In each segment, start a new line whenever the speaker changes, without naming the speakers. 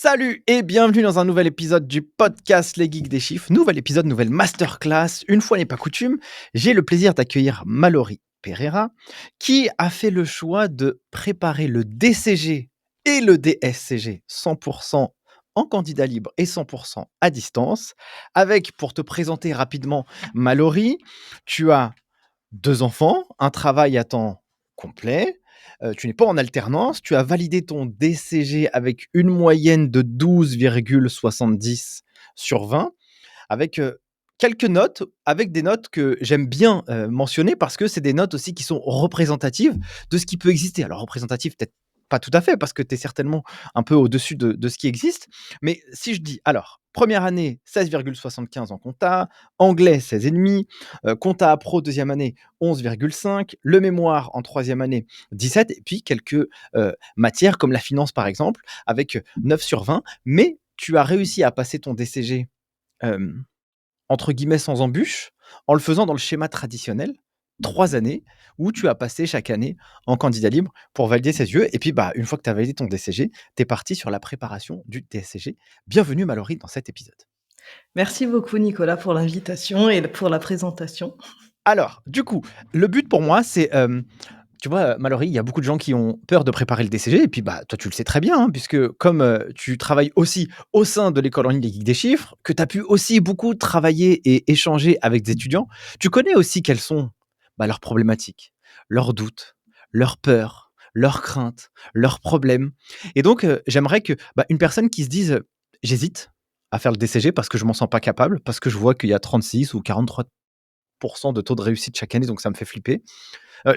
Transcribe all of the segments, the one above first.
Salut et bienvenue dans un nouvel épisode du podcast Les Geeks des Chiffres. Nouvel épisode, nouvelle masterclass. Une fois n'est pas coutume, j'ai le plaisir d'accueillir Mallory Pereira qui a fait le choix de préparer le DCG et le DSCG 100% en candidat libre et 100% à distance. Avec, pour te présenter rapidement, Mallory, tu as deux enfants, un travail à temps complet, tu n'es pas en alternance, tu as validé ton DCG avec une moyenne de 12,70 sur 20, avec quelques notes, avec des notes que j'aime bien mentionner parce que c'est des notes aussi qui sont représentatives de ce qui peut exister. Alors représentative, peut-être pas tout à fait parce que tu es certainement un peu au-dessus de ce qui existe. Mais si je dis, alors, première année, 16,75 en compta, anglais 16,5, compta pro deuxième année, 11,5, le mémoire en troisième année, 17, et puis quelques matières comme la finance par exemple, avec 9 sur 20. Mais tu as réussi à passer ton DCG euh, entre guillemets «sans embûche», en le faisant dans le schéma traditionnel, 3 années où tu as passé chaque année en candidat libre pour valider ses yeux et puis, bah, une fois que tu as validé ton DCG, tu es parti sur la préparation du DSCG. Bienvenue Mallory dans cet épisode.
Merci beaucoup Nicolas pour l'invitation et pour la présentation.
Alors, du coup, le but pour moi, c'est, tu vois, Mallory, il y a beaucoup de gens qui ont peur de préparer le DCG et puis, bah, toi, tu le sais très bien, hein, puisque comme, tu travailles aussi au sein de l'école en ligne des Geeks des Chiffres, que tu as pu aussi beaucoup travailler et échanger avec des étudiants, tu connais aussi quelles sont, bah, leurs problématiques, leurs doutes, leurs peurs, leurs craintes, leurs problèmes et donc j'aimerais que, bah, une personne qui se dise, «J'hésite à faire le DCG parce que je m'en sens pas capable, parce que je vois qu'il y a 36 ou 43 de taux de réussite chaque année, donc ça me fait flipper.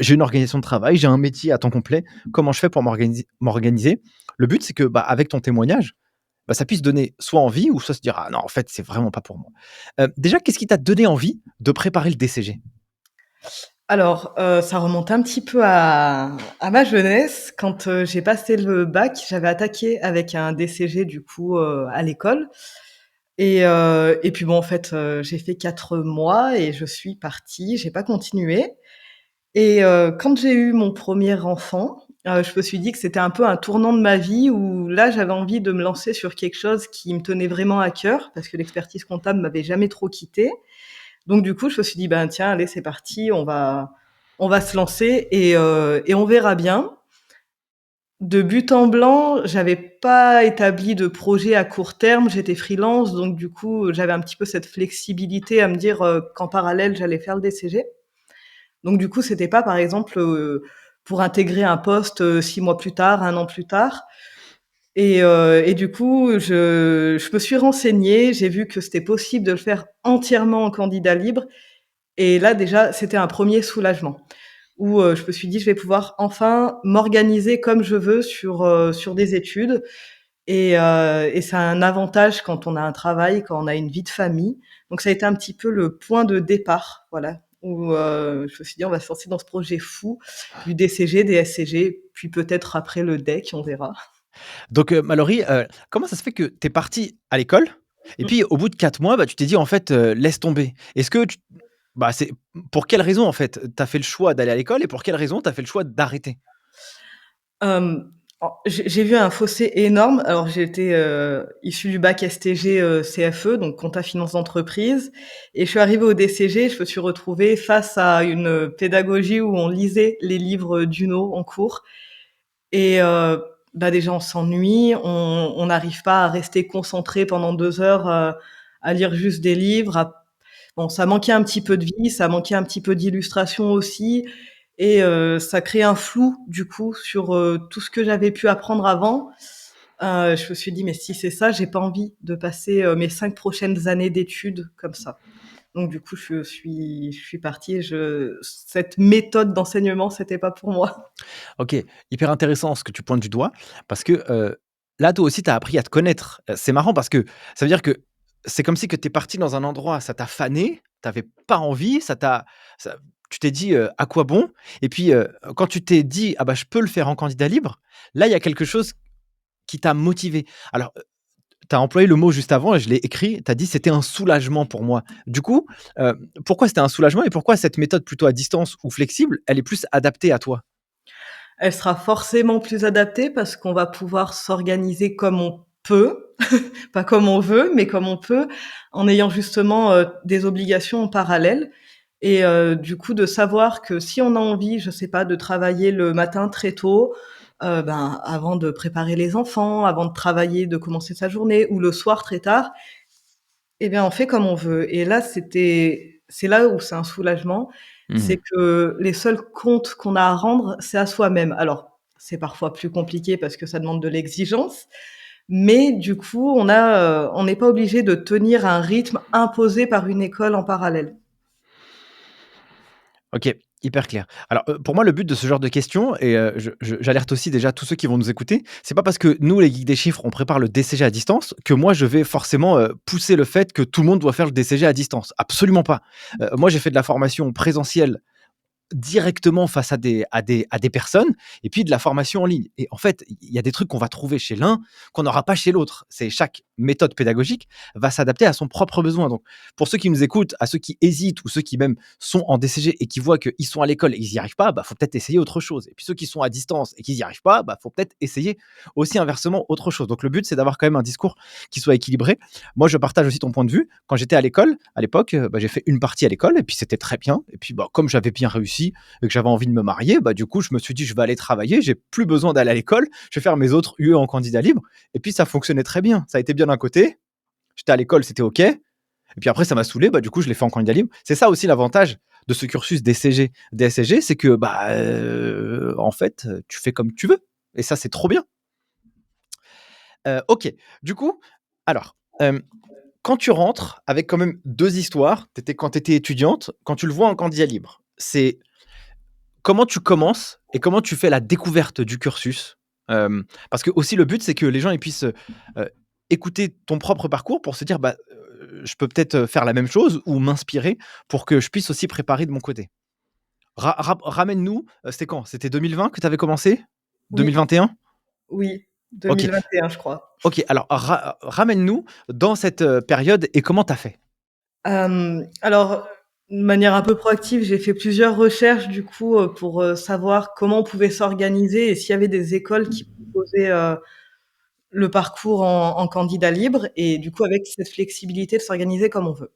J'ai une organisation de travail, j'ai un métier à temps complet. Comment je fais pour m'organiser? Le but, c'est que, bah, avec ton témoignage, bah, ça puisse donner soit envie ou soit se dire: «Ah non, en fait, c'est vraiment pas pour moi». Déjà, qu'est-ce qui t'a donné envie de préparer le DCG?
Alors, ça remonte un petit peu à ma jeunesse. Quand, j'ai passé le bac, j'avais attaqué avec un DCG du coup, à l'école et puis bon en fait, j'ai fait 4 mois et je suis partie, j'ai pas continué et quand j'ai eu mon premier enfant, je me suis dit que c'était un peu un tournant de ma vie où là, j'avais envie de me lancer sur quelque chose qui me tenait vraiment à cœur parce que l'expertise comptable m'avait jamais trop quittée. Donc du coup, je me suis dit: «Ben tiens, allez, c'est parti, on va se lancer et on verra bien». De but en blanc, j'avais pas établi de projet à court terme, j'étais freelance, donc du coup, j'avais un petit peu cette flexibilité à me dire, qu'en parallèle, j'allais faire le DCG. Donc du coup, c'était pas, par exemple, pour intégrer un poste, 6 mois plus tard, 1 an plus tard et du coup, je me suis renseignée, j'ai vu que c'était possible de le faire entièrement en candidat libre et là, déjà, c'était un premier soulagement où, je me suis dit: «Je vais pouvoir enfin m'organiser comme je veux sur des études» et ça a un avantage quand on a un travail, quand on a une vie de famille. Donc ça a été un petit peu le point de départ, voilà, où, je me suis dit: «On va se lancer dans ce projet fou du DCG, DSCG, puis peut-être après le DEC, on verra».
Donc, Mallory, comment ça se fait que tu es partie à l'école et
Mmh.
puis au bout de 4 mois, bah, tu t'es dit: «En fait, laisse tomber»? Est-ce que tu bah, c'est pour quelle raison, en fait, tu as fait le choix d'aller à l'école et pour quelle raison tu as fait le choix d'arrêter?
Hem, j'ai vu un fossé énorme. Alors j'étais, issue du bac STG, CFE, donc compta finance d'entreprise et je suis arrivée au DCG, je me suis retrouvée face à une pédagogie où on lisait les livres d'Uno en cours et bah, déjà on s'ennuie, on n'arrive pas à rester concentré pendant 2 heures, à lire juste des livres, à bon, ça manquait un petit peu de vie, ça manquait un petit peu d'illustration aussi et ça crée un flou du coup sur, tout ce que j'avais pu apprendre avant. Je me suis dit: «Mais si c'est ça, j'ai pas envie de passer, mes 5 prochaines années d'études comme ça». Donc du coup, je suis partie et cette méthode d'enseignement, c'était pas pour moi.
OK, hyper intéressant ce que tu pointes du doigt parce que, là, toi aussi, tu as appris à te connaître. C'est marrant parce que ça veut dire que c'est comme si que tu es parti dans un endroit, ça t'a fané, tu avais pas envie, ça tu t'es dit: «À quoi bon?» et puis, quand tu t'es dit: «Ah bah, je peux le faire en candidat libre», là, il y a quelque chose qui t'a motivé. Alors, tu as employé le mot juste avant et je l'ai écrit, tu as dit: «C'était un soulagement pour moi». Du coup, pourquoi c'était un soulagement et pourquoi cette méthode plutôt à distance ou flexible, elle est plus adaptée à toi?
Elle sera forcément plus adaptée parce qu'on va pouvoir s'organiser comme on peu, pas comme on veut, mais comme on peut, en ayant justement, des obligations en parallèle et du coup de savoir que si on a envie, je sais pas, de travailler le matin très tôt, ben, avant de préparer les enfants, avant de travailler, de commencer sa journée ou le soir très tard, eh bien, on fait comme on veut et là, c'est là où c'est un soulagement, c'est
Mmh.
que les seuls comptes qu'on a à rendre, c'est à soi-même. Alors, c'est parfois plus compliqué parce que ça demande de l'exigence, mais du coup, on n'est pas obligé de tenir un rythme imposé par une école en parallèle.
OK, hyper clair. Alors, pour moi, le but de ce genre de questions et j'alerte aussi déjà tous ceux qui vont nous écouter, c'est pas parce que nous, les geeks des chiffres, on prépare le DCG à distance, que moi, je vais forcément, pousser le fait que tout le monde doit faire le DCG à distance. Absolument pas. Moi, j'ai fait de la formation présentielle directement face à des personnes et puis de la formation en ligne et en fait, il y a des trucs qu'on va trouver chez l'un qu'on n'aura pas chez l'autre. C'est chaque méthode pédagogique va s'adapter à son propre besoin. Donc pour ceux qui nous écoutent, à ceux qui hésitent ou ceux qui même sont en DCG et qui voient qu'ils sont à l'école et ils n'y arrivent pas, bah, faut peut-être essayer autre chose et puis ceux qui sont à distance et qui n'y arrivent pas, bah, faut peut-être essayer aussi inversement autre chose. Donc le but, c'est d'avoir quand même un discours qui soit équilibré. Moi, je partage aussi ton point de vue. Quand j'étais à l'école, à l'époque, bah, j'ai fait une partie à l'école et puis c'était très bien et puis, bah, comme j'avais bien réussi et que j'avais envie de me marier, bah, du coup, je me suis dit: «Je vais aller travailler, j'ai plus besoin d'aller à l'école, je vais faire mes autres UE en candidat libre» et puis ça fonctionnait très bien. Ça a été bien d'un côté, j'étais à l'école, c'était OK et puis après ça m'a saoulé, bah, du coup, je l'ai fait en candidat libre. C'est ça aussi l'avantage de ce cursus DCG, DSCG, c'est que, bah, en fait, tu fais comme tu veux et ça, c'est trop bien. OK, du coup, alors, quand tu rentres avec quand même 2 histoires, quand tu étais étudiante, quand tu le vois en candidat libre, c'est comment tu commences et comment tu fais la découverte du cursus? Parce que aussi le but, c'est que les gens ils puissent, écouter ton propre parcours pour se dire: «Bah, je peux peut-être, faire la même chose ou m'inspirer pour que je puisse aussi préparer de mon côté». Ramène-nous, c'était quand? C'était 2020 que tu avais commencé?
Oui,
2021?
oui,
OK.
2021, je crois.
OK, alors ramène-nous dans cette, période et comment tu as fait?
Alors, de manière un peu proactive, j'ai fait plusieurs recherches du coup, pour, savoir comment on pouvait s'organiser et s'il y avait des écoles qui proposaient, le parcours en candidat libre et du coup avec cette flexibilité de s'organiser comme on veut.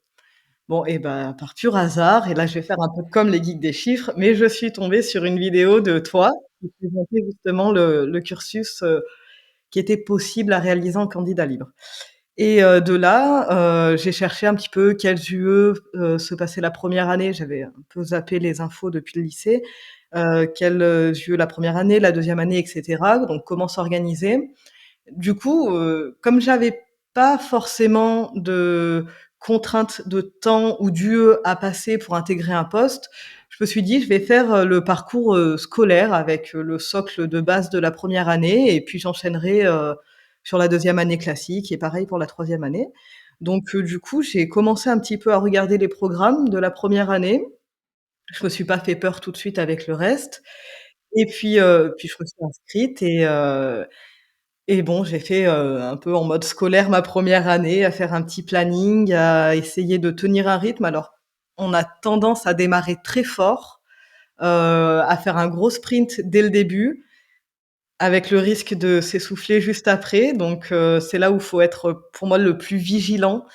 Bon et bah, par pur hasard et là je vais faire un peu comme les geeks des chiffres, mais je suis tombée sur une vidéo de toi qui présentait justement le cursus, qui était possible à réaliser en candidat libre. Et de là, j'ai cherché un petit peu quels UE, se passaient la première année. J'avais un peu zappé les infos depuis le lycée. Quels, UE la première année, la deuxième année et cetera, donc comment s'organiser. Du coup, comme j'avais pas forcément de contraintes de temps ou d'UE à passer pour intégrer un poste, je me suis dit: «Je vais faire, le parcours, scolaire avec, le socle de base de la première année et puis j'enchaînerai, sur la deuxième année classique et pareil pour la troisième année». Donc du coup, j'ai commencé un petit peu à regarder les programmes de la première année. Je me suis pas fait peur tout de suite avec le reste et puis je me suis inscrite et bon, j'ai fait, un peu en mode scolaire ma première année, à faire un petit planning, à essayer de tenir un rythme. Alors, on a tendance à démarrer très fort, à faire un gros sprint dès le début, avec le risque de s'essouffler juste après. Donc, c'est là où il faut être, pour moi, le plus vigilant.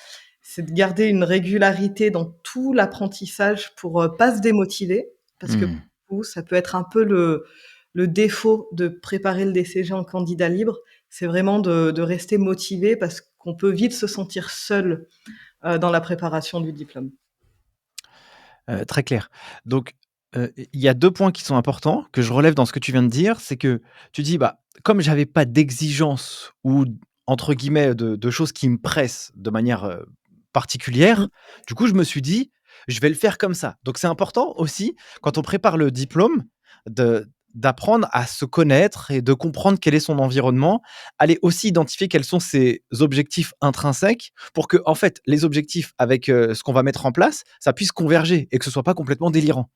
C'est de garder une régularité dans tout l'apprentissage pour, pas se démotiver. Parce que,
Mmh.
du coup, ça peut être un peu le défaut de préparer le DCG en candidat libre, c'est vraiment de rester motivé parce qu'on peut vite se sentir seul, dans la préparation du diplôme.
Très clair. Donc, il y a 2 points qui sont importants, que je relève dans ce que tu viens de dire. C'est que tu dis: «Bah, comme j'avais pas d'exigence ou entre guillemets de choses qui me pressent de manière,
Mmh.
particulière», du coup, je me suis dit: «Je vais le faire comme ça». Donc c'est important aussi, quand on prépare le diplôme, de d'apprendre à se connaître et de comprendre quel est son environnement. Aller aussi identifier quels sont ses objectifs intrinsèques pour que, en fait, les objectifs avec, ce qu'on va mettre en place, ça puisse converger et que ce soit pas complètement délirant.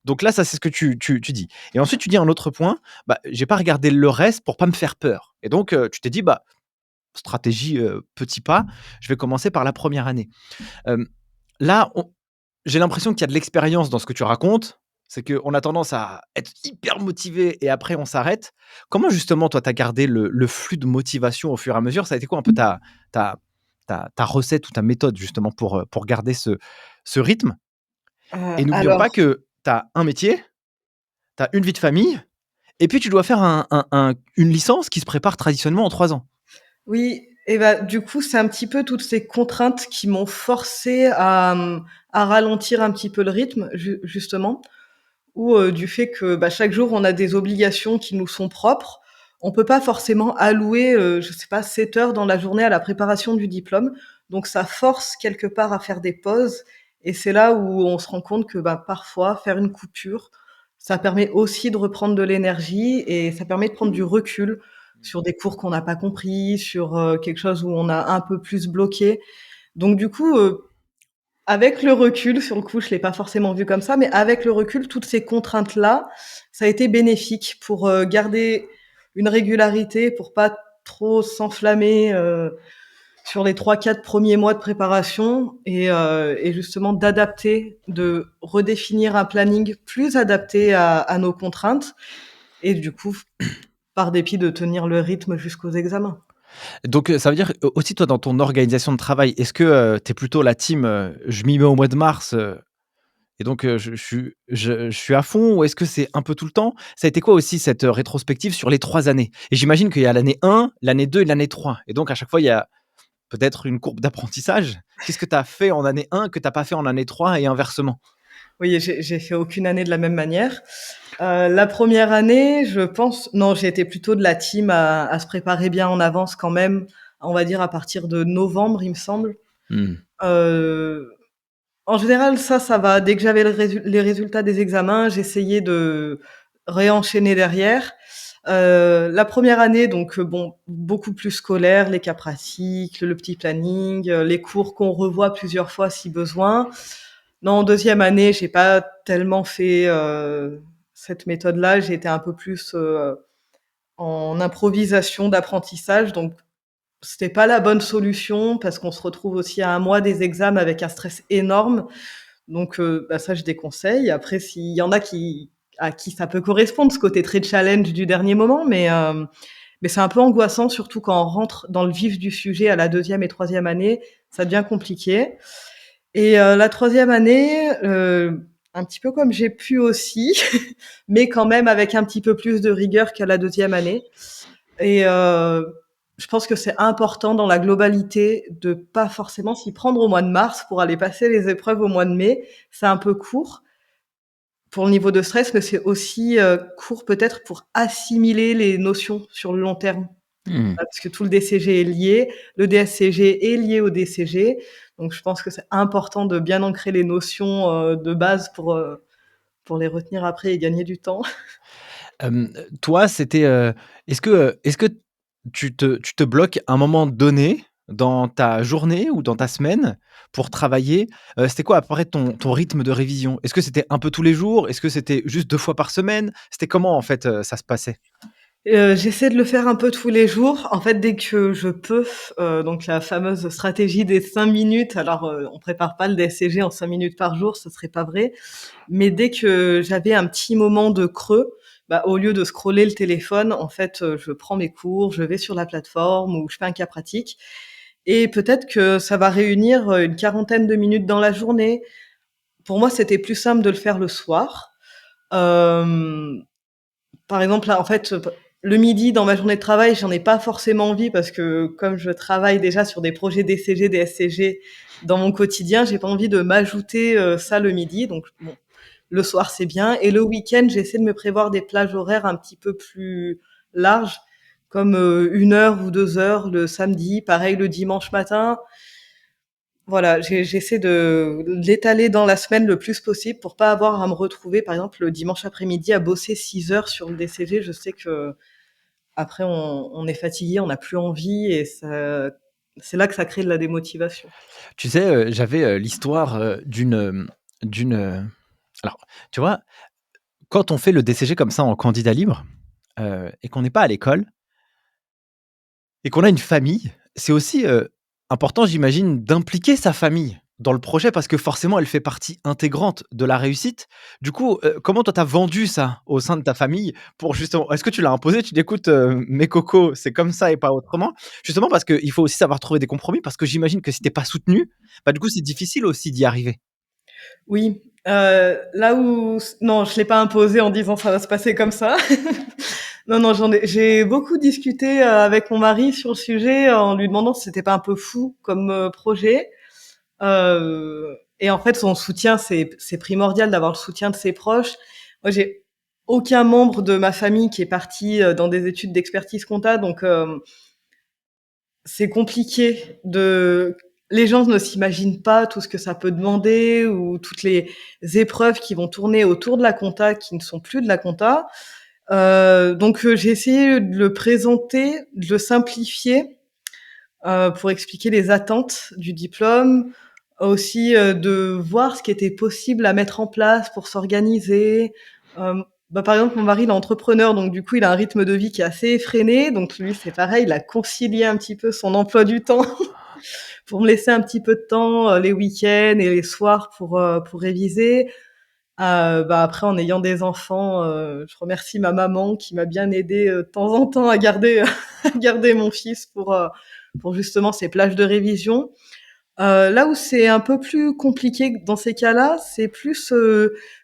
Donc là, ça, c'est ce que tu dis et ensuite tu dis un autre point, bah, j'ai pas regardé le reste pour pas me faire peur et donc tu t'es dit: «Bah, stratégie, petit pas, je vais commencer par la première année». Hem, là, j'ai l'impression qu'il y a de l'expérience dans ce que tu racontes. C'est qu'on a tendance à être hyper motivé et après on s'arrête. Comment justement toi tu as gardé le flux de motivation au fur et à mesure? Ça a été quoi un peu ta recette ou ta méthode justement pour garder ce rythme? Et n'oublions
Alors
pas que tu as un métier, tu as une vie de famille et puis tu dois faire une licence qui se prépare traditionnellement en 3 ans.
oui et bah, du coup, c'est un petit peu toutes ces contraintes qui m'ont forcée à ralentir un petit peu le rythme justement. Ou, du fait que, bah, chaque jour, on a des obligations qui nous sont propres. On peut pas forcément allouer, je sais pas, 7 heures dans la journée à la préparation du diplôme. Donc ça force quelque part à faire des pauses et c'est là où on se rend compte que, bah, parfois, faire une coupure, ça permet aussi de reprendre de l'énergie et ça permet de prendre du recul sur des cours qu'on n'a pas compris, sur, quelque chose où on a un peu plus bloqué. Donc du coup, avec le recul, sur le coup, je l'ai pas forcément vu comme ça, mais avec le recul, toutes ces contraintes-là, ça a été bénéfique pour, garder une régularité, pour pas trop s'enflammer, sur les 3-4 premiers mois de préparation et justement d'adapter, de redéfinir un planning plus adapté à nos contraintes et du coup, par dépit, de tenir le rythme jusqu'aux examens.
Donc, ça veut dire, aussi toi dans ton organisation de travail, est-ce que, tu es plutôt la team, «Je m'y mets au mois de mars, et donc je suis à fond» ou est-ce que c'est un peu tout le temps? Ça a été quoi aussi cette, rétrospective sur les 3 années? Et j'imagine qu'il y a l'année 1, l'année 2 et l'année 3 et donc à chaque fois il y a peut-être une courbe d'apprentissage? Qu'est-ce que tu as fait en année 1 que tu as pas fait en année 3 et inversement?
Oui, j'ai fait aucune année de la même manière. La première année, je pense non, j'ai été plutôt de la team à se préparer bien en avance quand même, on va dire à partir de novembre, il me semble.
Mmh.
Heu, En général, ça va. Dès que j'avais les résultats des examens, j'essayais de réenchaîner derrière. La première année, donc bon, beaucoup plus scolaire, les cas pratiques, le petit planning, les cours qu'on revoit plusieurs fois si besoin. Non, en deuxième année, j'ai pas tellement fait, cette méthode-là. J'ai été un peu plus, en improvisation d'apprentissage, donc c'était pas la bonne solution parce qu'on se retrouve aussi à un mois des examens avec un stress énorme. Donc bah, ça, je déconseille. Après, s'il y en a à qui ça peut correspondre, ce côté très challenge du dernier moment, mais c'est un peu angoissant, surtout quand on rentre dans le vif du sujet à la deuxième et troisième année, ça devient compliqué. Et la troisième année, un petit peu comme j'ai pu aussi, mais quand même avec un petit peu plus de rigueur qu'à la deuxième année. Et je pense que c'est important dans la globalité de pas forcément s'y prendre au mois de mars pour aller passer les épreuves au mois de mai. C'est un peu court pour le niveau de stress, mais c'est aussi, court peut-être pour assimiler les notions sur le long terme.
Mmh.
Parce que tout le DCG est lié, le DSCG est lié au DCG, donc je pense que c'est important de bien ancrer les notions, de base pour les retenir après et gagner du temps.
Toi, c'était, est-ce que tu te bloques un moment donné dans ta journée ou dans ta semaine pour travailler? C'était quoi à peu près ton rythme de révision? Est-ce que c'était un peu tous les jours? Est-ce que c'était juste 2 fois par semaine? C'était comment en fait, ça se passait?
J'essaie de le faire un peu tous les jours. En fait, dès que je peux, donc la fameuse stratégie des 5 minutes. Alors, on prépare pas le DSCG en 5 minutes par jour, ce serait pas vrai. Mais dès que j'avais un petit moment de creux, bah, au lieu de scroller le téléphone, en fait, je prends mes cours, je vais sur la plateforme ou je fais un cas pratique et peut-être que ça va réunir, une quarantaine de minutes dans la journée. Pour moi, c'était plus simple de le faire le soir. Hem Par exemple, là, en fait, le midi dans ma journée de travail, j'en ai pas forcément envie parce que comme je travaille déjà sur des projets DCG, DSCG dans mon quotidien, j'ai pas envie de m'ajouter, ça le midi. Donc bon, le soir, c'est bien et le week-end, j'essaie de me prévoir des plages horaires un petit peu plus larges comme, 1 heure ou 2 heures le samedi, pareil le dimanche matin. Voilà, j'essaie de l'étaler dans la semaine le plus possible pour pas avoir à me retrouver, par exemple, le dimanche après-midi à bosser 6 heures sur le DCG. Je sais qu'après on est fatigué, on n'a plus envie et ça c'est là que ça crée de la démotivation.
Tu sais, j'avais, l'histoire, d'une, alors, tu vois, quand on fait le DCG comme ça en candidat libre, et qu'on n'est pas à l'école et qu'on a une famille, c'est aussi, important j'imagine d'impliquer sa famille dans le projet parce que forcément elle fait partie intégrante de la réussite. Du coup, comment toi tu as vendu ça au sein de ta famille pour justement est-ce que tu l'as imposé? Tu dis: «Écoute, mes cocos, c'est comme ça et pas autrement». Justement parce qu'il faut aussi savoir trouver des compromis parce que j'imagine que si tu es pas soutenu, bah, du coup c'est difficile aussi d'y arriver.
Oui, là où non, je l'ai pas imposé en disant: «Ça va se passer comme ça». Non, non, j'ai beaucoup discuté, avec mon mari sur le sujet en lui demandant si c'était pas un peu fou comme, projet. Et en fait, son soutien, c'est primordial d'avoir le soutien de ses proches. Moi, j'ai aucun membre de ma famille qui est parti, dans des études d'expertise comptable, donc c'est compliqué de les gens ne s'imaginent pas tout ce que ça peut demander ou toutes les épreuves qui vont tourner autour de la compta, qui ne sont plus de la compta. Donc j'ai essayé de le présenter, de le simplifier, pour expliquer les attentes du diplôme, aussi, de voir ce qui était possible à mettre en place pour s'organiser. Par exemple, mon mari, il est entrepreneur, donc du coup, il a un rythme de vie qui est assez effréné. Donc lui, c'est pareil, il a concilié un petit peu son emploi du temps pour me laisser un petit peu de temps, les week-ends et les soirs pour réviser. Après, en ayant des enfants, je remercie ma maman qui m'a bien aidée, de temps en temps à garder à garder mon fils pour justement ces plages de révision. Là où c'est un peu plus compliqué dans ces cas-là, c'est plus,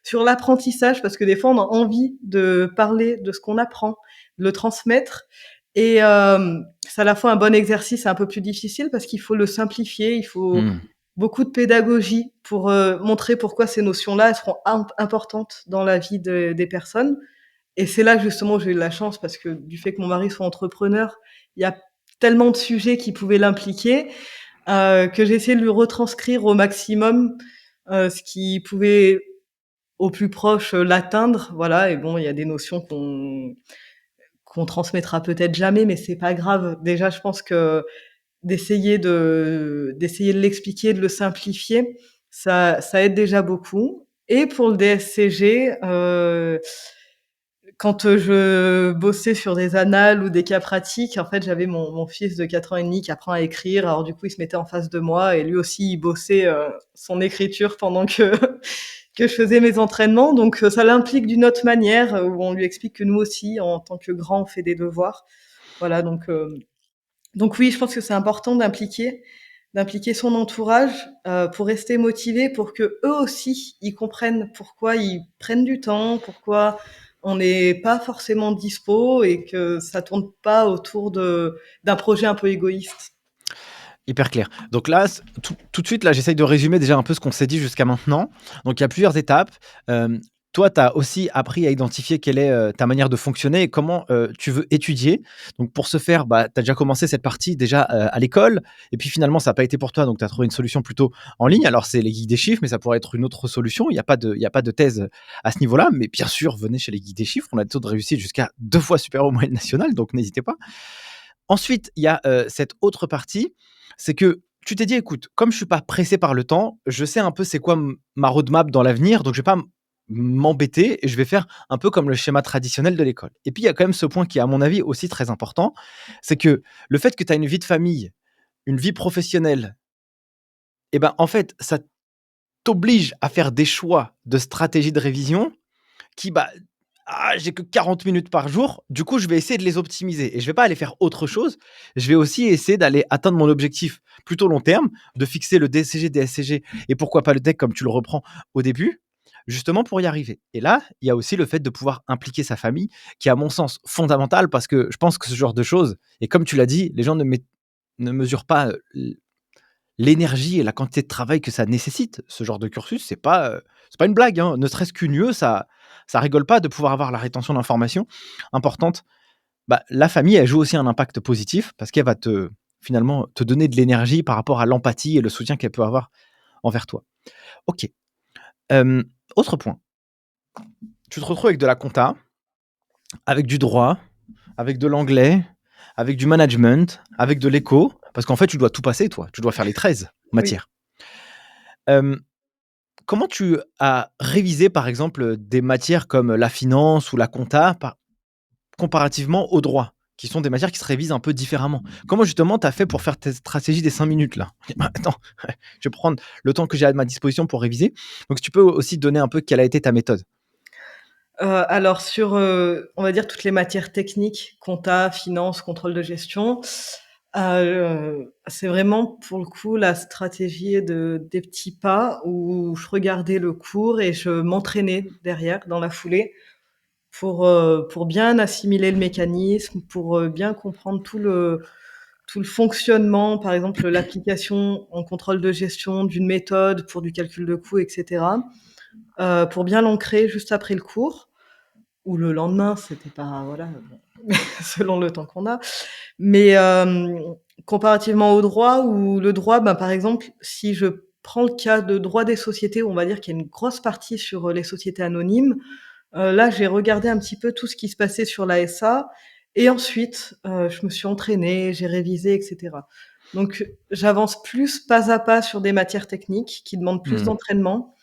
sur l'apprentissage parce que des fois on a envie de parler de ce qu'on apprend, de le transmettre et c'est à la fois un bon exercice et un peu plus difficile parce qu'il faut le simplifier, il faut
Mmh.
beaucoup de pédagogie pour, montrer pourquoi ces notions-là, elles seront importantes dans la vie des personnes et c'est là justement où j'ai eu de la chance parce que du fait que mon mari soit entrepreneur, il y a tellement de sujets qui pouvaient l'impliquer, que j'ai essayé de lui retranscrire au maximum, ce qui pouvait au plus proche, l'atteindre, voilà et bon, il y a des notions qu'on transmettra peut-être jamais, mais c'est pas grave. Déjà, je pense que d'essayer de l'expliquer, de le simplifier, ça aide déjà beaucoup et pour le DSCG, quand, je bossais sur des annales ou des cas pratiques, en fait, j'avais mon fils de 4 ans et demi qui apprend à écrire. Alors du coup, il se mettait en face de moi et lui aussi, il bossait, son écriture pendant que que je faisais mes entraînements. Donc, ça l'implique d'une autre manière, où on lui explique que nous aussi, en tant que grands, on fait des devoirs. Voilà, donc oui, je pense que c'est important d'impliquer son entourage, pour rester motivé, pour qu'eux aussi, ils comprennent pourquoi ils prennent du temps, pourquoi on n'est pas forcément dispo et que ça tourne pas autour d'un projet un peu égoïste.
Hyper clair. Donc là, tout de suite, là, j'essaye de résumer déjà un peu ce qu'on s'est dit jusqu'à maintenant. Donc il y a plusieurs étapes. Toi, tu as aussi appris à identifier quelle est, ta manière de fonctionner et comment, tu veux étudier. Donc pour ce faire, bah, tu as déjà commencé cette partie déjà, à l'école et puis finalement ça n'a pas été pour toi, donc tu as trouvé une solution plutôt en ligne. Alors c'est les guides des chiffres, mais ça pourrait être une autre solution. Il y a pas de thèse à ce niveau-là, mais bien sûr, venez chez les guides des chiffres. On a des taux de réussite jusqu'à 2 fois supérieurs aux moyennes nationales, donc n'hésitez pas. Ensuite, il y a, cette autre partie, c'est que tu t'es dit: «Écoute, comme je suis pas pressé par le temps, je sais un peu c'est quoi ma roadmap dans l'avenir, donc je vais pas m'embêter et je vais faire un peu comme le schéma traditionnel de l'école». Et puis il y a quand même ce point qui est à mon avis aussi très important, c'est que le fait que tu as une vie de famille, une vie professionnelle et ben, en fait, ça t'oblige à faire des choix de stratégie de révision qui, bah, j'ai que 40 minutes par jour, du coup, je vais essayer de les optimiser et je vais pas aller faire autre chose. Je vais aussi essayer d'aller atteindre mon objectif plutôt long terme, de fixer le DCG, DSCG et pourquoi pas le DEC comme tu le reprends au début, justement pour y arriver. Et là, il y a aussi le fait de pouvoir impliquer sa famille qui est à mon sens fondamental parce que je pense que ce genre de choses et comme tu l'as dit, les gens ne mesurent pas, l'énergie et la quantité de travail que ça nécessite, ce genre de cursus, c'est pas une blague, hein. Ne serait-ce qu'une UE, ça rigole pas de pouvoir avoir la rétention d'informations importante. Bah, la famille, elle joue aussi un impact positif parce qu'elle va finalement, te donner de l'énergie par rapport à l'empathie et le soutien qu'elle peut avoir envers toi. OK. Hem, autre point, tu te retrouves avec de la compta, avec du droit, avec de l'anglais, avec du management, avec de l'éco, parce qu'en fait, tu dois tout passer toi, tu dois faire les 13
Oui.
matières. Hem Comment tu as révisé, par exemple, des matières comme la finance ou la compta comparativement au droit? qui sont des matières qui se révisent un peu différemment. Comment justement tu as fait pour faire tes stratégies des 5 minutes là? Attends, je vais prendre le temps que j'ai à ma disposition pour réviser. Donc si tu peux aussi donner un peu quelle a été ta méthode?
Alors sur, on va dire toutes les matières techniques, compta, finance, contrôle de gestion, c'est vraiment pour le coup la stratégie des petits pas où je regardais le cours et je m'entraînais derrière dans la foulée pour bien assimiler le mécanisme, pour, bien comprendre tout le fonctionnement, par exemple l'application en contrôle de gestion d'une méthode pour du calcul de coûts et cetera, pour bien l'ancrer juste après le cours ou le lendemain, c'était pas voilà, bon, selon le temps qu'on a. Mais, comparativement au droit où le droit, ben, par exemple, si je prends le cas de droit des sociétés, où on va dire qu'il y a une grosse partie sur, les sociétés anonymes, là, j'ai regardé un petit peu tout ce qui se passait sur la SA et ensuite, je me suis entraînée, j'ai révisé et cetera. Donc j'avance plus pas à pas sur des matières techniques qui demandent plus
Mmh.
d'entraînement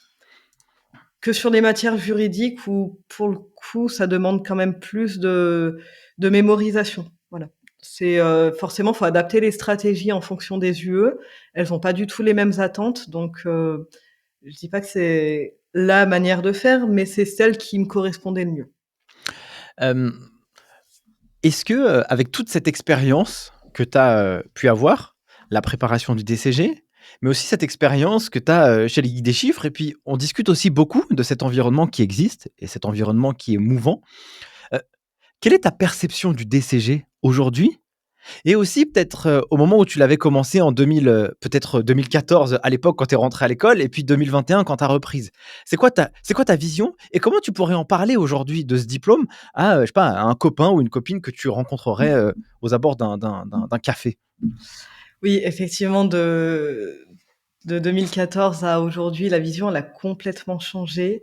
que sur les matières juridiques où, pour le coup, ça demande quand même plus de mémorisation. Voilà. C'est, forcément, faut adapter les stratégies en fonction des UE. Elles ont pas du tout les mêmes attentes, donc je dis pas que c'est la manière de faire, mais c'est celle qui me correspondait le mieux.
Hem, est-ce que, avec toute cette expérience que tu as, pu avoir, la préparation du DCG, mais aussi cette expérience que tu as, chez les Guides des chiffres et puis on discute aussi beaucoup de cet environnement qui existe et cet environnement qui est mouvant. Heu, quelle est ta perception du DCG aujourd'hui? Et aussi peut-être, au moment où tu l'avais commencé en 2000, peut-être 2014 à l'époque quand tu es rentré à l'école et puis 2021 quand tu as reprise. C'est quoi ta vision et comment tu pourrais en parler aujourd'hui de ce diplôme à, je sais pas, à un copain ou une copine que tu rencontrerais, aux abords d'un café?
Oui, effectivement, de 2014 à aujourd'hui, la vision, elle a complètement changé.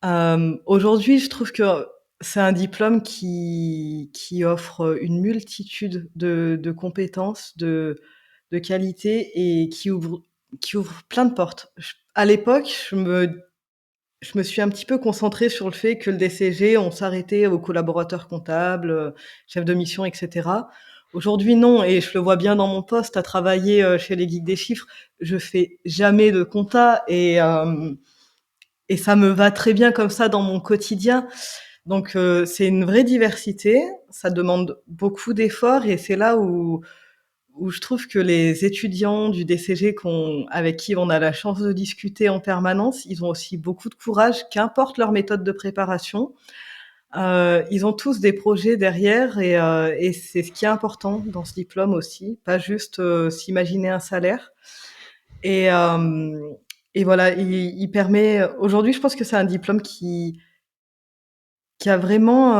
Aujourd'hui, je trouve que c'est un diplôme qui offre une multitude de compétences, de qualités et qui ouvre plein de portes. À l'époque, je me suis un petit peu concentrée sur le fait que le DCG, on s'arrêtait aux collaborateurs comptables, chefs de mission et cetera. Aujourd'hui, non et je le vois bien dans mon poste à travailler, chez les Geeks des chiffres. Je fais jamais de compta et ça me va très bien comme ça dans mon quotidien. Donc c'est une vraie diversité, ça demande beaucoup d'efforts et c'est là où je trouve que les étudiants du DCG avec qui on a la chance de discuter en permanence, ils ont aussi beaucoup de courage, qu'importe leur méthode de préparation. Ils ont tous des projets derrière et c'est ce qui est important dans ce diplôme aussi, pas juste, s'imaginer un salaire et hem et voilà, il permet aujourd'hui, je pense que c'est un diplôme qui a vraiment,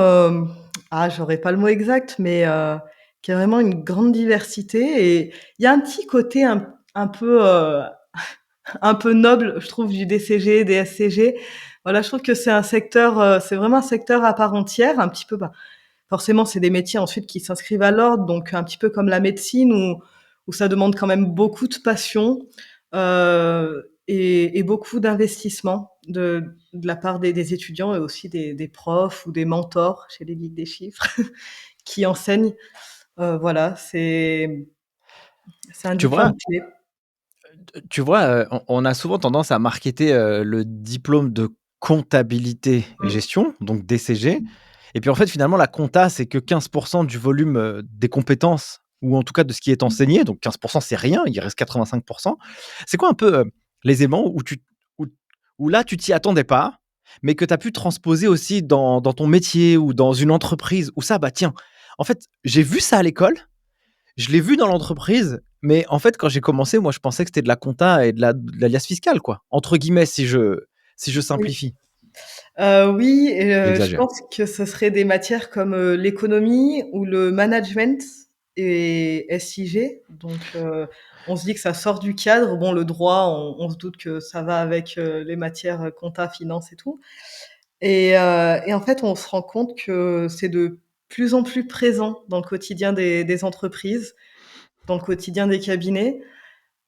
j'aurais pas le mot exact, mais qui a vraiment une grande diversité et il y a un petit côté un peu, un peu noble, je trouve, du DCG, des SCG. Voilà, je trouve que c'est un secteur, c'est vraiment un secteur à part entière, un petit peu, bah, forcément, c'est des métiers ensuite qui s'inscrivent à l'ordre, donc un petit peu comme la médecine où ça demande quand même beaucoup de passion, et beaucoup d'investissement de la part des étudiants et aussi des profs ou des mentors chez les Geeks des chiffres qui enseignent. Voilà, c'est un
Tu vois
diplôme clé.
tu vois, on a souvent tendance à marketer, le diplôme de comptabilité et
Mmh.
gestion, donc DCG et puis en fait, finalement, la compta, c'est que 15 du volume, des compétences ou en tout cas de ce qui est enseigné, donc 15 c'est rien, il reste 85. C'est quoi un peu, les éléments où où là, tu t'y attendais pas, mais que tu as pu transposer aussi dans ton métier ou dans une entreprise où ça, bah, tiens, en fait, j'ai vu ça à l'école, je l'ai vu dans l'entreprise, mais en fait, quand j'ai commencé, moi, je pensais que c'était de la compta et de l'alias fiscal, quoi, entre guillemets, si je
Oui.
simplifie.
Oui et je
J'exagère.
pense que ce serait des matières comme, l'économie ou le management et SIG. Donc on se dit que ça sort du cadre. Bon, le droit, on se doute que ça va avec, les matières, compta, finance et tout et en fait, on se rend compte que c'est de plus en plus présent dans le quotidien des entreprises, dans le quotidien des cabinets.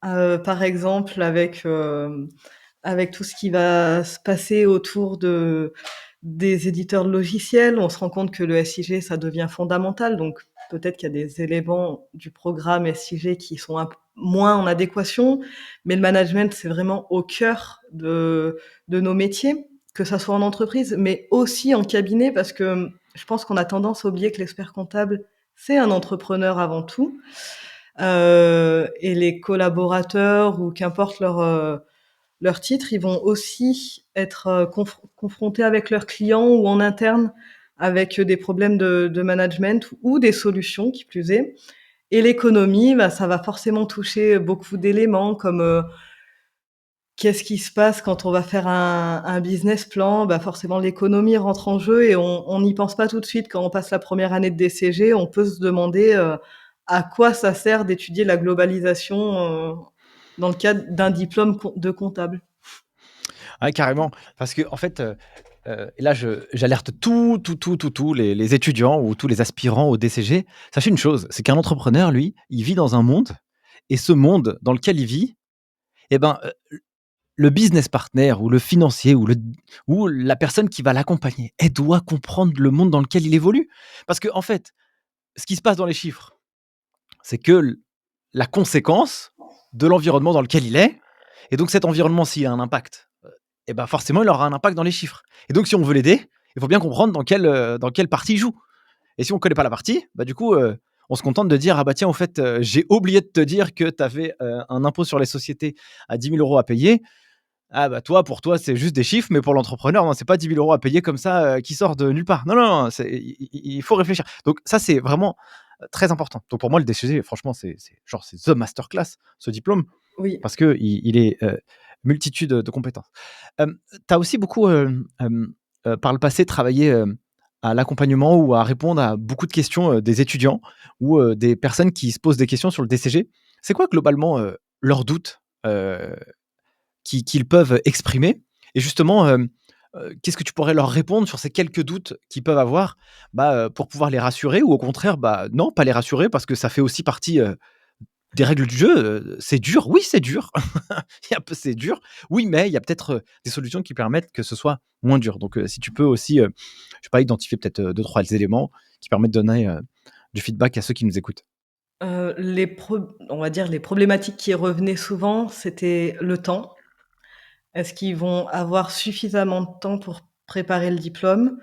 Par exemple, avec tout ce qui va se passer autour des éditeurs de logiciels, on se rend compte que le SIG, ça devient fondamental. Donc Peut-être qu'il y a des éléments du programme SIG qui sont moins en adéquation, mais le management, c'est vraiment au cœur de nos métiers, que ça soit en entreprise, mais aussi en cabinet, parce que je pense qu'on a tendance à oublier que l'expert comptable, c'est un entrepreneur avant tout. Et les collaborateurs ou qu'importe leur titre, ils vont aussi être confrontés avec leurs clients ou en interne avec des problèmes de management ou des solutions, qui plus est. Et l'économie, bah, ça va forcément toucher beaucoup d'éléments comme qu'est-ce qui se passe quand on va faire un business plan? Bah, forcément, l'économie rentre en jeu et on n'y pense pas tout de suite. Quand on passe la première année de DCG, on peut se demander à quoi ça sert d'étudier la globalisation dans le cadre d'un diplôme de comptable.
Ouais, carrément. Parce que en fait, et là, j'alerte tous les étudiants ou tous les aspirants au DCG. Sachez une chose, c'est qu'un entrepreneur, lui, il vit dans un monde et ce monde dans lequel il vit, eh ben, le business partner ou le financier ou la personne qui va l'accompagner, elle doit comprendre le monde dans lequel il évolue. Parce que en fait, ce qui se passe dans les chiffres, c'est que la conséquence de l'environnement dans lequel il est. Et donc cet environnement, s'il a un impact, et ben forcément, il aura un impact dans les chiffres. Et donc, si on veut l'aider, il faut bien comprendre dans quelle partie il joue. Et si on ne connaît pas la partie, bah, du coup, on se contente de dire: ah bah tiens, au fait, j'ai oublié de te dire que tu avais un impôt sur les sociétés à 10 000 € à payer. Ah bah toi, pour toi, c'est juste des chiffres, mais pour l'entrepreneur, non, c'est pas 10 000 € à payer comme ça, qui sort de nulle part. Non, non, non, il faut réfléchir. Donc ça, c'est vraiment très important. Donc pour moi, le DCG, franchement, c'est the masterclass, ce diplôme,
Oui.
parce que il est multitude de compétences. Tu as aussi beaucoup, par le passé, travaillé à l'accompagnement ou à répondre à beaucoup de questions des étudiants ou des personnes qui se posent des questions sur le DCG. C'est quoi globalement leurs doutes qu'ils peuvent exprimer? Et justement, qu'est-ce que tu pourrais leur répondre sur ces quelques doutes qu'ils peuvent avoir, bah, pour pouvoir les rassurer ou au contraire, bah, non, pas les rassurer parce que ça fait aussi partie, des règles du jeu, c'est dur, oui, c'est dur. C'est dur, oui, mais il y a peut-être, des solutions qui permettent que ce soit moins dur. Donc, si tu peux aussi, je sais pas, identifier peut-être, 2-3 éléments qui permettent de donner, du feedback à ceux qui nous écoutent.
On va dire les problématiques qui revenaient souvent, c'était le temps. Est-ce qu'ils vont avoir suffisamment de temps pour préparer le diplôme?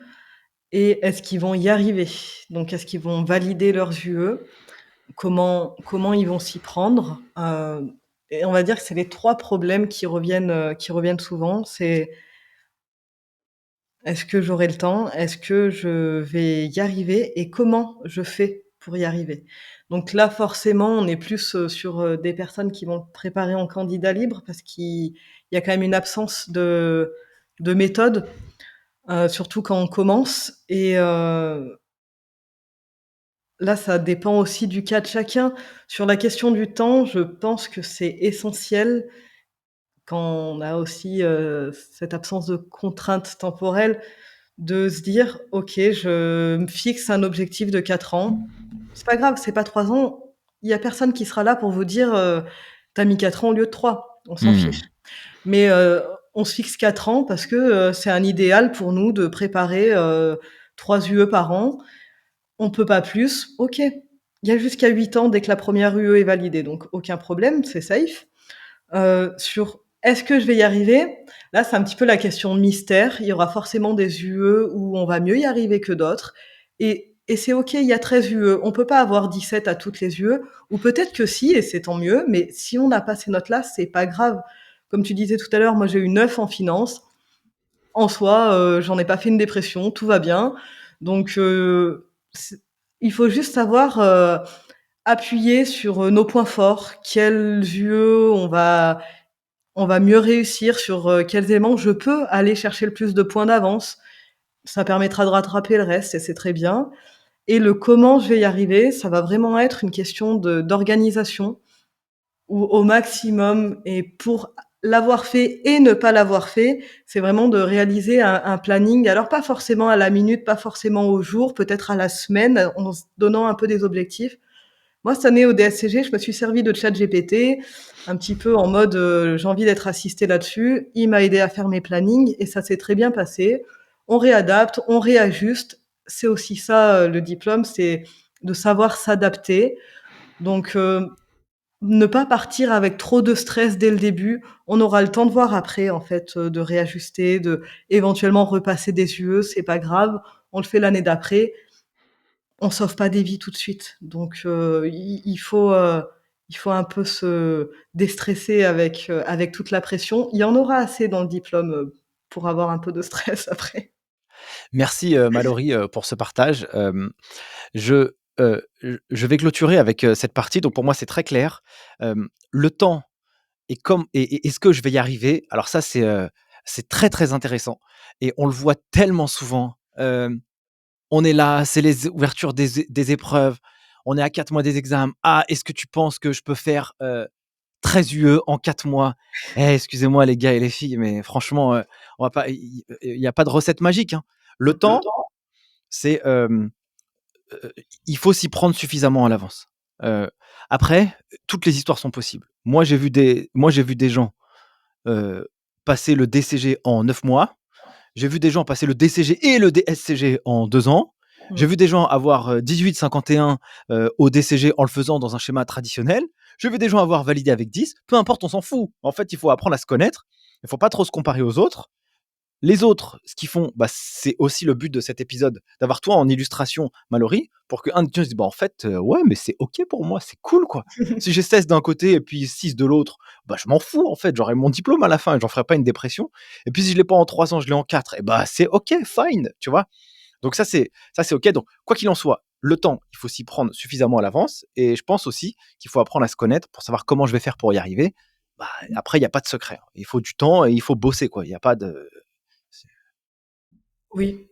Et est-ce qu'ils vont y arriver? Donc est-ce qu'ils vont valider leurs UE? Comment ils vont s'y prendre? Et on va dire que c'est les 3 problèmes qui reviennent souvent. C'est: est-ce que j'aurai le temps? Est-ce que je vais y arriver? Et comment je fais pour y arriver? Donc là, forcément, on est plus, sur, des personnes qui vont préparer en candidat libre parce qu'il y a quand même une absence de méthode, surtout quand on commence. Et là, ça dépend aussi du cas de chacun. Sur la question du temps, je pense que c'est essentiel quand on a aussi, cette absence de contrainte temporelle, de se dire: «OK, je me fixe un objectif de 4 ans». C'est pas grave, c'est pas 3 ans. Il y a personne qui sera là pour vous dire, «Tu mis 4 ans au lieu de 3». On s'en
Mmh.
fiche. Mais, on se fixe 4 ans parce que, c'est un idéal pour nous de préparer, 3 UE par an. On peut pas plus, OK. Il y a jusqu'à 8 ans dès que la première UE est validée, donc aucun problème, c'est safe. Sur est-ce que je vais y arriver? Là, c'est un petit peu la question mystère. Il y aura forcément des UE où on va mieux y arriver que d'autres et c'est OK, il y a 13 UE. On peut pas avoir 17 à toutes les UE ou peut-être que si et c'est tant mieux, mais si on n'a pas ces notes-là, c'est pas grave. Comme tu disais tout à l'heure, moi j'ai eu 9 en finance. En soi, j'en ai pas fait une dépression, tout va bien. Donc c il faut juste savoir, appuyer sur, nos points forts. Quels UE on va mieux réussir, sur, quels éléments je peux aller chercher le plus de points d'avance. Ça permettra de rattraper le reste et c'est très bien. Et le comment je vais y arriver, ça va vraiment être une question d'organisation ou au maximum. Et pour l'avoir fait et ne pas l'avoir fait, c'est vraiment de réaliser un planning. Alors pas forcément à la minute, pas forcément au jour, peut-être à la semaine, en se donnant un peu des objectifs. Moi, cette année au DSCG, je me suis servie de ChatGPT, un petit peu en mode, j'ai envie d'être assistée là-dessus. Il m'a aidée à faire mes plannings et ça s'est très bien passé. On réadapte, on réajuste. C'est aussi ça, le diplôme, c'est de savoir s'adapter. Donc ne pas partir avec trop de stress dès le début. On aura le temps de voir après en fait, de réajuster, de éventuellement repasser des UE, c'est pas grave. On le fait l'année d'après. On sauve pas des vies tout de suite. Donc il faut un peu se déstresser avec toute la pression. Il y en aura assez dans le diplôme, pour avoir un peu de stress après.
Merci, Mallory, pour ce partage. Je vais clôturer avec, cette partie, donc pour moi, c'est très clair. Le temps et comme et est-ce que je vais y arriver? Alors ça, c'est très, très intéressant et on le voit tellement souvent. On est là, c'est les ouvertures des épreuves, on est à 4 mois des examens. «Ah, est-ce que tu penses que je peux faire, 13 UE en 4 mois?» Eh, excusez-moi les gars et les filles, mais franchement, on va pas il y a pas de recette magique, hein. Le
Le
temps,
temps.
c'est, heu, il faut s'y prendre suffisamment à l'avance. Heu, Après, toutes les histoires sont possibles. Moi, j'ai vu des gens, heu, passer le DCG en 9 mois. J'ai vu des gens passer le DCG et le DSCG en 2 ans. J'ai
Mmh.
vu des gens avoir, 18-51, au DCG en le faisant dans un schéma traditionnel. J'ai vu des gens avoir validé avec 10. Peu importe, on s'en fout. En fait, il faut apprendre à se connaître. Il faut pas trop se comparer aux autres. Les autres, ce qu'ils font, bah, c'est aussi le but de cet épisode, d'avoir toi en illustration, Mallory, pour qu'un de se dise: «Bah, en fait, ouais, mais c'est OK pour moi, c'est cool, quoi. Si j'ai 16 d'un côté et puis 6 de l'autre, bah, je m'en fous, en fait, j'aurai mon diplôme à la fin et j'en ferai pas une dépression et puis si je l'ai pas en 3 ans, je l'ai en 4 et bah, c'est OK, fine», tu vois? Donc ça c'est OK. Donc quoi qu'il en soit, le temps, il faut s'y prendre suffisamment à l'avance et je pense aussi qu'il faut apprendre à se connaître pour savoir comment je vais faire pour y arriver. Bah, après il y a pas de secret, hein. Il faut du temps et il faut bosser, quoi. Il y a pas de
Oui.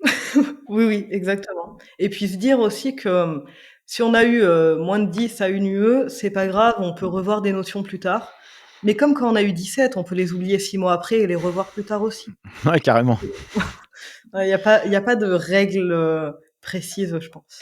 Oui, oui, exactement et puis se dire aussi que, si on a eu, moins de 10 à une UE, c'est pas grave, on peut revoir des notions plus tard. Mais comme quand on a eu 17, on peut les oublier 6 mois après et les revoir plus tard aussi.
ouais, carrément.
Ouais, il y a pas de règle, précise, je pense.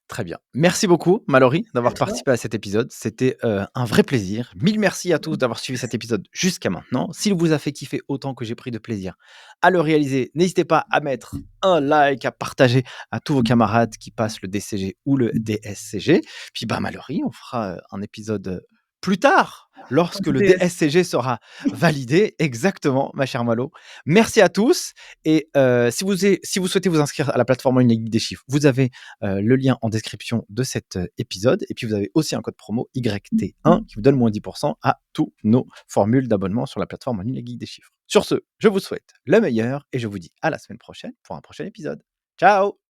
Très bien. Merci beaucoup, Mallory,
À
d'avoir
toi.
participé à cet épisode. C'était, un vrai plaisir. Mille merci à tous d'avoir suivi cet épisode jusqu'à maintenant. S'il vous a fait kiffer autant que j'ai pris de plaisir à le réaliser, n'hésitez pas à mettre un like, à partager à tous vos camarades qui passent le DCG ou le DSCG. Puis, bah, Mallory, on fera, un épisode, plus tard, lorsque le
DS.
DSCG sera validé. Exactement, ma chère Malo. Merci à tous et si vous souhaitez vous inscrire à la plateforme en ligne Ligue des chiffres, vous avez le lien en description de cet épisode. Et puis, vous avez aussi un code promo YT1 qui vous donne moins 10% à tous nos formules d'abonnement sur la plateforme en ligne La Geek des Chiffres. Sur ce, je vous souhaite le meilleur et je vous dis à la semaine prochaine pour un prochain épisode. Ciao!